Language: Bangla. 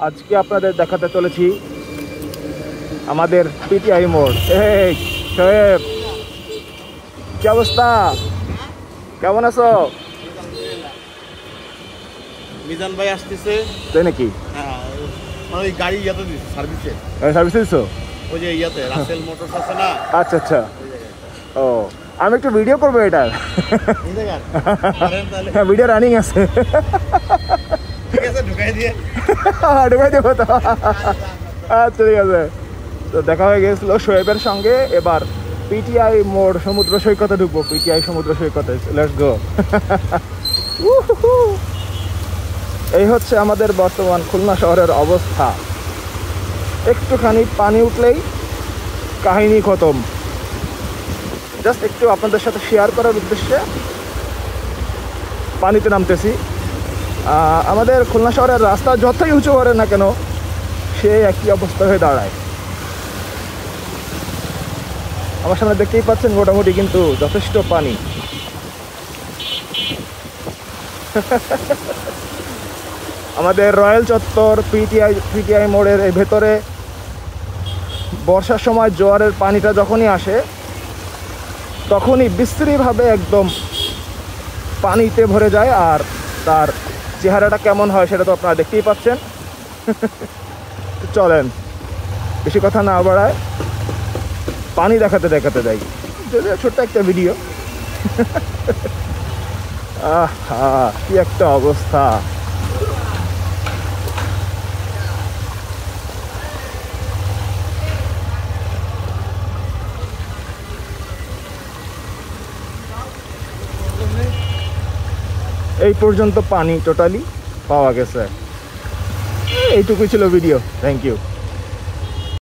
আজকে আপনাদের দেখাতে চলেছি আমাদের পিটিআই মোড়। এই শোয়েব, কি অবস্থা, কেমন আছো? মিজান ভাই আসতেছে তাই নাকি? হ্যাঁ, মানে ওই গাড়ি ইয়াতে দিচ্ছে সার্ভিসে। সার্ভিস দিচ্ছ? ওই যে ইয়াতে রাসেল মোটরস আছে না, আচ্ছা আচ্ছা। ও, আমি একটু ভিডিও করবো এটার। এই জায়গা তাহলে হ্যাঁ, ভিডিও রানিং আছে। ঠিক আছে, ঢুকাই দিয়ে ঢুকাই দেবো তো। আচ্ছা ঠিক আছে। তো দেখা হয়ে গেছিল শোয়েবের সঙ্গে। এবার পিটিআই মোড় সমুদ্র সৈকতে ঢুকবো। পিটিআই সমুদ্র সৈকতে, লেটস গো। এই হচ্ছে আমাদের বর্তমান খুলনা শহরের অবস্থা। একটুখানি পানি উঠলেই কাহিনী খতম। জাস্ট একটু আপনাদের সাথে শেয়ার করার উদ্দেশ্যে পানিতে নামতেছি। আমাদের খুলনা শহরের রাস্তা যতই উঁচু করে না কেন, সে একই অবস্থা হয়ে দাঁড়ায়। আমার সামনে দেখতেই পাচ্ছেন মোটামুটি কিন্তু যথেষ্ট পানি। আমাদের রয়্যাল চত্বর পিটিআই মোড়ের এই ভেতরে বর্ষার সময় জোয়ারের পানিটা যখনই আসে তখনই বিশ্রীভাবে একদম পানিতে ভরে যায়। আর তার চেহারাটা কেমন হয় সেটা তো আপনারা দেখতেই পাচ্ছেন। চলেন বেশি কথা না বাড়ায় পানি দেখাতে দেখাতে যাই। যদিও ছোট্ট একটা ভিডিও। আহা, কি একটা অবস্থা। এই পর্যন্ত পানি টোটালি পাওয়া গেছে। এইটুকুই ছিল ভিডিও। Thank you.